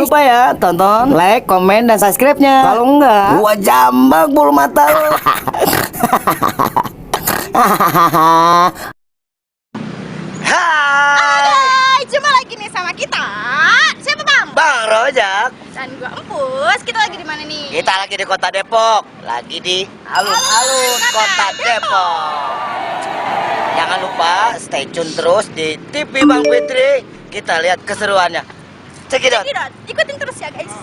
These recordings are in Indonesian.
lupa ya, tonton, like, komen, dan subscribe-nya. Kalau enggak, gua jambak bulu mata lo. Hai, jumpa lagi nih sama kita. Siapa Bang? Bang Rojak. Dan gua Empus. Kita lagi di mana nih? Kita lagi di Kota Depok. Lagi di alun-alun Kota Depok. Jangan lupa stay tune terus di TV Bang Fitri. Kita lihat keseruannya. Check it out. Ikutin terus ya guys.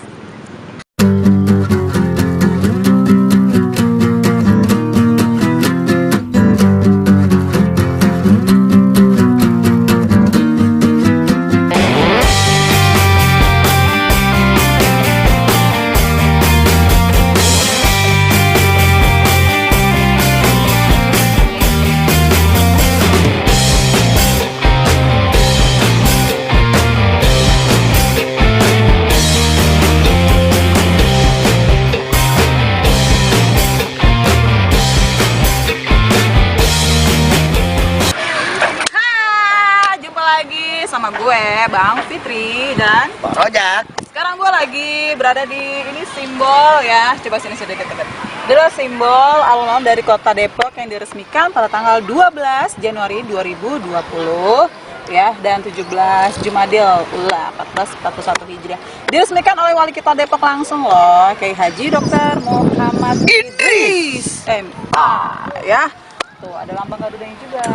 Sama gue Bang Fitri dan Bang Rojak. Sekarang gue lagi berada di ini simbol ya. Coba sini sedikit dekat. Ini adalah simbol alun-alun dari Kota Depok yang diresmikan pada tanggal 12 Januari 2020 ya, dan 17 Jumadil Ula 1441 Hijriah. Diresmikan oleh Wali Kota Depok langsung loh, Kiai Haji Dr. Muhammad Idris MA ya. Tuh ada lambang Garudanya juga.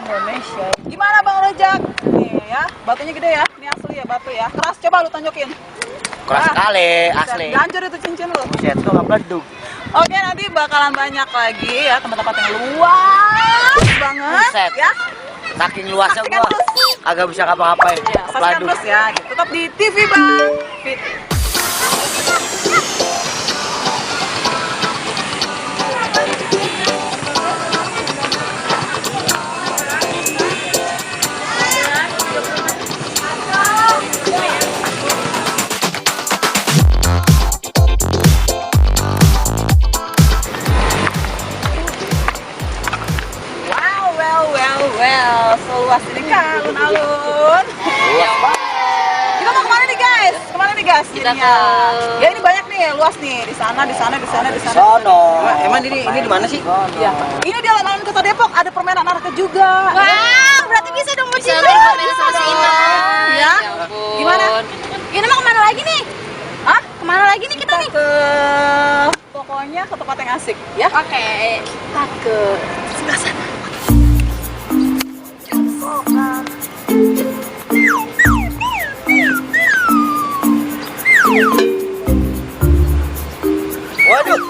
Indonesia. Gimana Bang Rojak? Nih ya, batunya gede ya. Ini asli ya batu ya. Keras, coba lu tunjukin. Keras sekali, asli. Hancur itu cincin lu. Buset, tuh nggak meleduk. Oke, nanti bakalan banyak lagi ya tempat-tempat yang luas banget. Buset. Ya. Saking luasnya Saksikan gua terus. agak bisa ngapa-ngapain. Ya, saksikan terus ya. Tetap di TV Bang Fitri. Well, seluas ini kan alun-alun. Kita mau kemana nih guys? Kemana nih guys? Kita Ininya. Ya ini banyak nih, luas nih. Di sana, di sana, di sana, di sana. Sono. Emang ini di mana sih? Iya. Ini di alun-alun Kota Depok ada permainan anak juga. Wow, berarti bisa dong Bisa bercinta. bermain sama si Ina. Ya. ampun. Gimana? Ini mau kemana lagi nih? Hah? Kemana lagi nih kita nih? Pokoknya ke tempat yang asik, ya. Oke, kita ke sebelah sana. Waduh.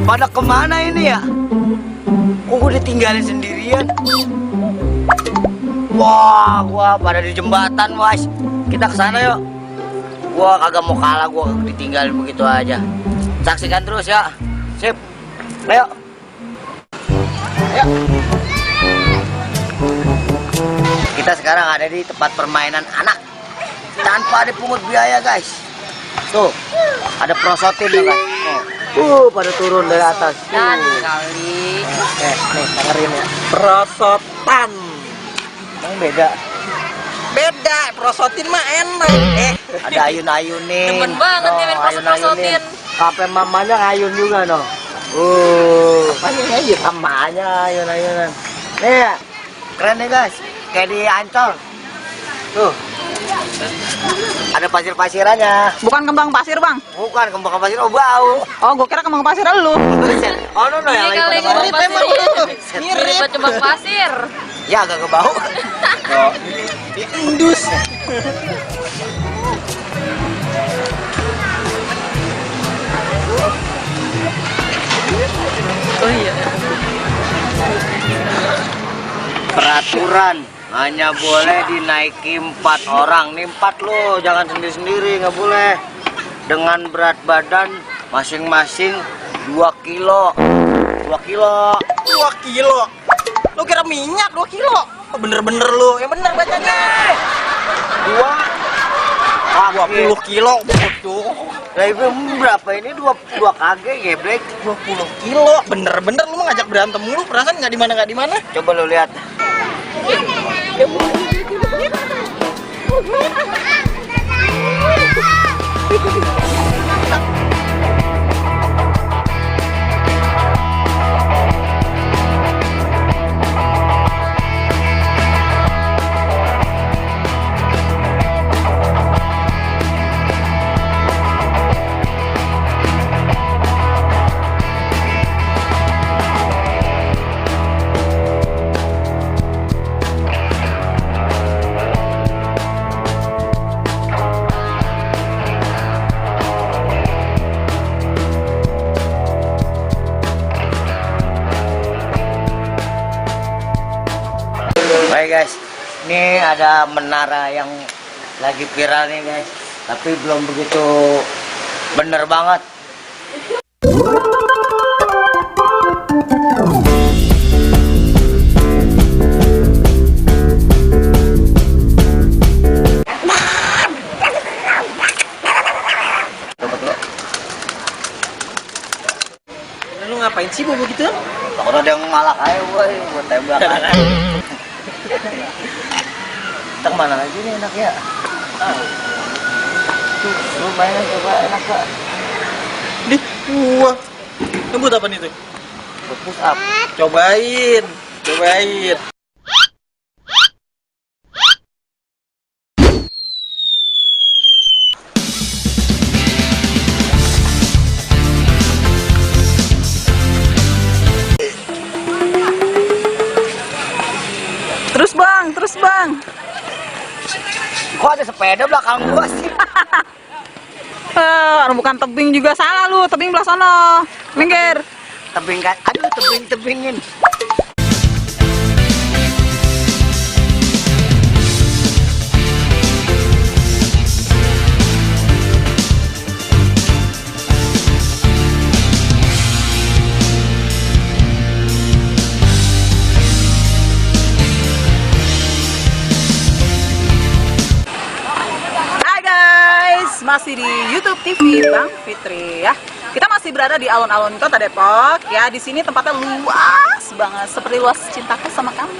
Pada kemana ini ya? Kok gue ditinggalin sendirian? Wah, gua pada di jembatan, guys. Kita ke sana yuk. Gua kagak mau kalah, gua ditinggalin begitu aja. Saksikan terus ya. Sip. Ayo. Ayo. Kita sekarang ada di tempat permainan anak tanpa dipungut biaya, guys. Tuh, ada prosotin tuh, guys. Pada turun dari atas. Dan kali Nih, dengerin ya. Prosotan. Emang beda. Beda, prosotin mah enak. Ada ayun-ayunin. Demen banget dia main prosot-prosotin. Sampai mamanya ngayun juga, no. Pasti ngayun. Mamanya ayun-ayunan. Nih ya, keren nih guys. Kayak di Ancol. Tuh. Ada pasir-pasirannya. Bukan kembang pasir, Bang. Bukan kembang pasir, oh bau. Oh, gue kira kembang pasir lu. Oh no, Ini yang kali lagi kembang pada pasir. Mirip. Mirip kembang pasir. ya agak kebau. Oh, indus. Oh iya. Peraturan hanya boleh dinaiki 4 orang. Nih 4 lo, jangan sendiri-sendiri, nggak boleh. Dengan berat badan masing-masing 2 kilo. 2 kilo. 2 kilo. Lu kira minyak 2 kilo? Oh, bener-bener lu. Yang bener bacanya. 2 Wakil. 20 kilo bodoh. Lah itu berapa ini 2 kg geblek. 20 kilo. Bener-bener lu mah ngajak berantem mulu, perasaan nggak di mana. Coba lu lihat. Baik guys, ini ada menara yang lagi viral nih guys, tapi belum begitu bener banget. Lu ngapain sih bobo gitu? Takut ada yang ngalak aja, woy, buat tembakan. Kita kemana lagi nih enaknya? Tuh, lumayan coba enak gak? Dih, wah. Ngebut apa nih tuh? Buat push up. Cobain. Terus bang. Kok ada sepeda belakang gua sih? Bukan tebing juga salah lu, tebing belah sono. Minggir. Tebing kan? Aduh, tebingin. Masih di YouTube TV Bang Fitri ya. Kita masih berada di alun-alun Kota Depok ya. Di sini tempatnya luas banget, seperti luas cintaku sama kamu.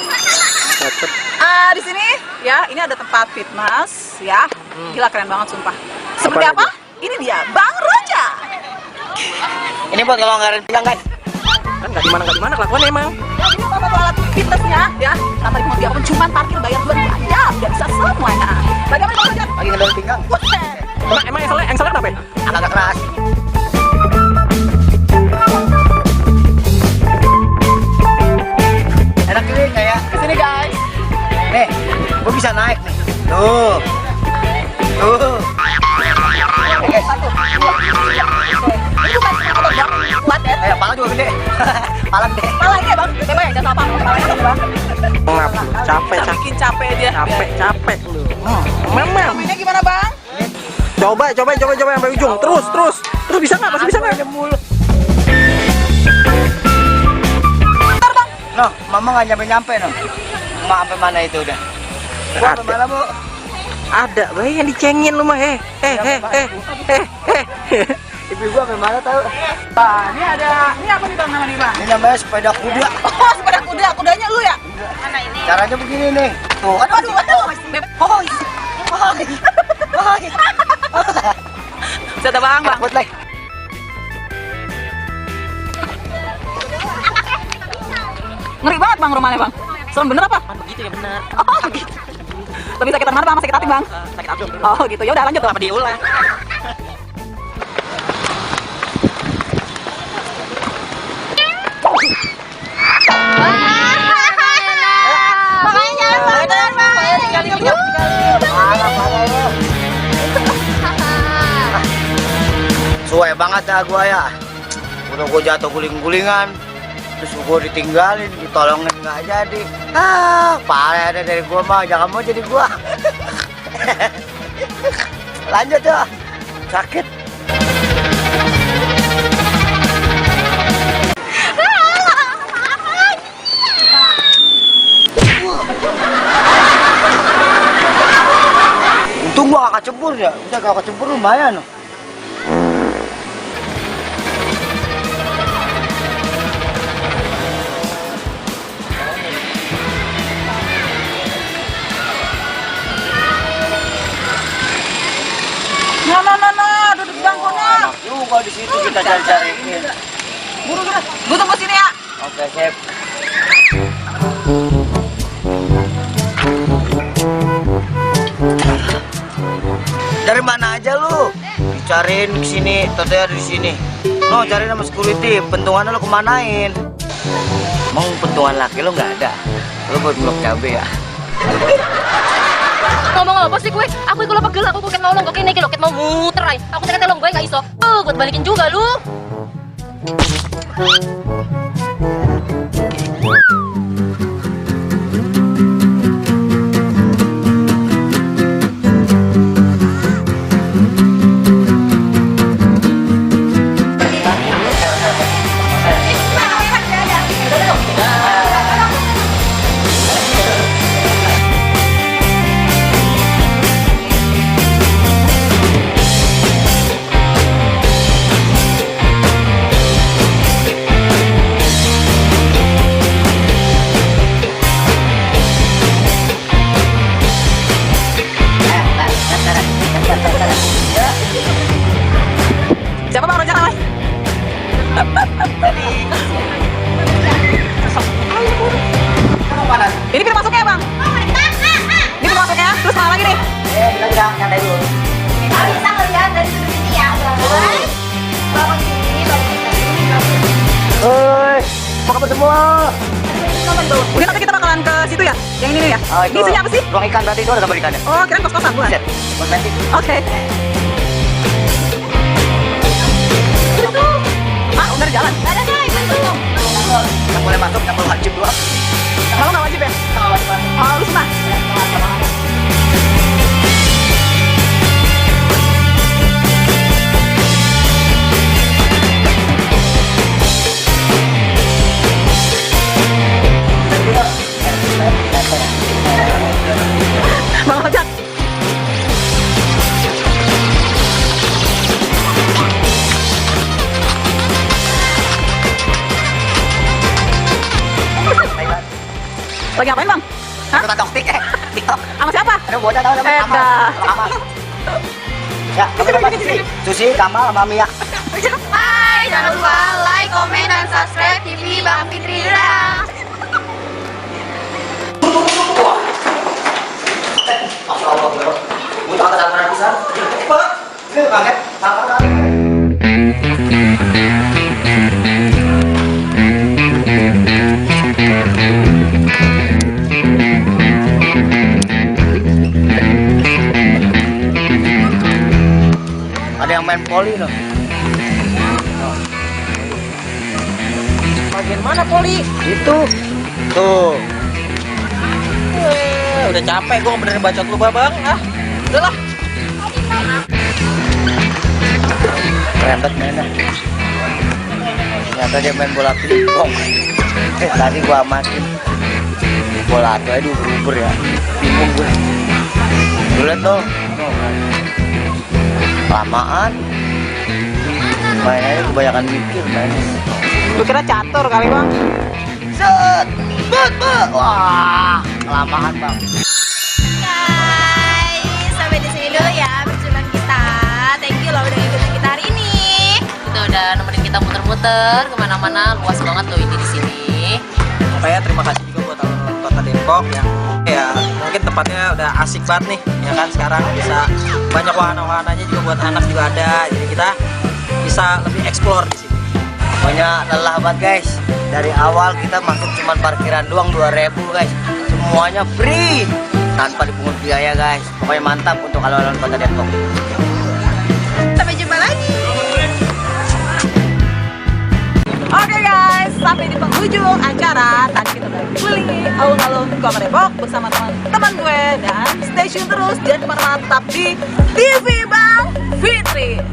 Di sini ya, ini ada tempat fitness ya. Gila keren banget sumpah. Seperti apa? Ini dia Bang Roja. Ini buat ngelonggarin pinggang guys. Kan nggak di mana kelakuan emang. Ya, ini apa alat fitnessnya ya. Tanpa mau diapapun, cuman parkir bayar 2 aja, udah bisa semuanya. Bagaimana Bang Roja? Lagi ngedorong pinggang. Emang yang salah kenapa? Agak keras. Enak ini kayak Kesini guys. nih, gua bisa naik nih. Tuh. Oke, guys. Ini bukan otot Bang, kuat ya. Pala juga gede. Pala gede. Palanya Bang, coba ya, jangan apa. Palanya apa Bang? Capek. Bikin capek dia. Capek lu. Memang. Mainnya gimana Bang? Coba sampai ujung. Terus bisa nggak? Masih bisa nggak? Noh, mama nggak nyampe noh. Mama sampai mana itu udah? Gua sampai mana bu? Ada, yang dicengin lu mah. Ibu gua sampai mana tahu? Ini apa nih Bang namanya Bang? Ini namanya sepeda kuda. Oh, sepeda kuda, kudanya lu ya? Mana ini? Caranya begini nih. Tuh, Waduh. Coba Bang. Buat like. Ngeri banget Bang rumahnya Bang. Serem bener apa? Begitu ya benar. Oh, gitu. Lebih sakit mana Bang? Sakit hati Bang? Sakit hati. Oh, gitu. Ya udah lanjut Bang. Apa diulang? Suwe banget dah gua ya. Udah gua jatuh guling-gulingan, terus gua ditinggalin, ditolongin nggak jadi. Parah ada dari gua mah, jangan mau jadi gua. Lanjut ya, sakit. Untung gua gak kecebur, ya. Bisa kalau kecebur lumayan. Nah, duduk di bangku nah. Enak juga di situ kita cari-cariin. Buru. Gue tunggu sini ya. Oke, sip. Dari mana aja lu? Dicariin ke sini, teteh ada di sini. No, cariin sama security. Pentungan lu kemanain? Emang pentungan laki lu nggak ada? Lu buat blok cabe ya? Ngomong apa sih gue? Aku iku lo pegel, aku ket nolong kok kene iki lho ket mau muter ae. Aku tek tolong gue enggak iso. Gue balikin juga lu. Siapa bang Rojan namanya? Ini pintu masuknya bang. Ini pintu masuknya. Terus mana lagi nih? Kita nyantai dulu. Kita bisa ngeliat dari sudut ini ya, guys. Bawa sini, Hei, apa kabar semua? Udah nanti kita bakalan ke situ ya? Yang ini nih ya? Oh, Ini isinya apa sih? Ruang ikan berarti itu ada gambar ikannya. Oh, kirain kos-kosan bukan? Set, kosmetik. Oke. Ah, udah jalan. Ada guys, itu. Yang boleh masuk, yang boleh wajib doang. Kalau nggak wajib ya? Oh, lu semua. Bang Ojak. Lagi ngapain bang? Hah? Kita doktik Sama siapa? Ada bocah tahu namanya Kamal. Dah. Kamal. Ya, kamu dapat Susi, Kamal sama Mia. Hai, jangan lupa like, komen, dan subscribe TV Bang Fitri Dura. Masya Allah, bro. Muncul ke dalam bisa. Ini banget. Ada yang main poli loh. Bagian mana poli? Itu. Tuh. Udah capek gue benerin bacot lu bang. Ah, udahlah. Rembet mainnya. Ternyata dia main bola pingpong. Tadi gua amatin. Bola tuh aja diuber-uber ya. Bingung gue. Lu liat tuh. Lamaan. Mainnya kebanyakan mikir mainnya. Lu kira catur kali bang? Set. Bet. Wah, kelamaan bang. Guys, sampai di sini dulu ya perjumpaan kita. Thank you loh udah ngikutin kita hari ini. Itu udah nemenin kita muter-muter kemana-mana, luas banget tuh ini di sini. Makanya terima kasih juga buat alun-alun Kota Depok yang ya mungkin tempatnya udah asik banget nih ya kan, sekarang bisa banyak wahana-wahananya juga buat anak juga ada, jadi kita bisa lebih explore di sini. Pokoknya lelah banget guys. Dari awal kita masuk cuma parkiran doang 2.000 guys. Semuanya free tanpa dipungut biaya guys. Pokoknya mantap untuk alun-alun Kota Depok. Sampai jumpa lagi. Oke guys, sampai di penghujung acara. Tadi kita udah keliling alun-alun Kota Depok bersama teman-teman gue, dan stay tune terus, jangan kemana-mana, tetap di TV Bang Fitri.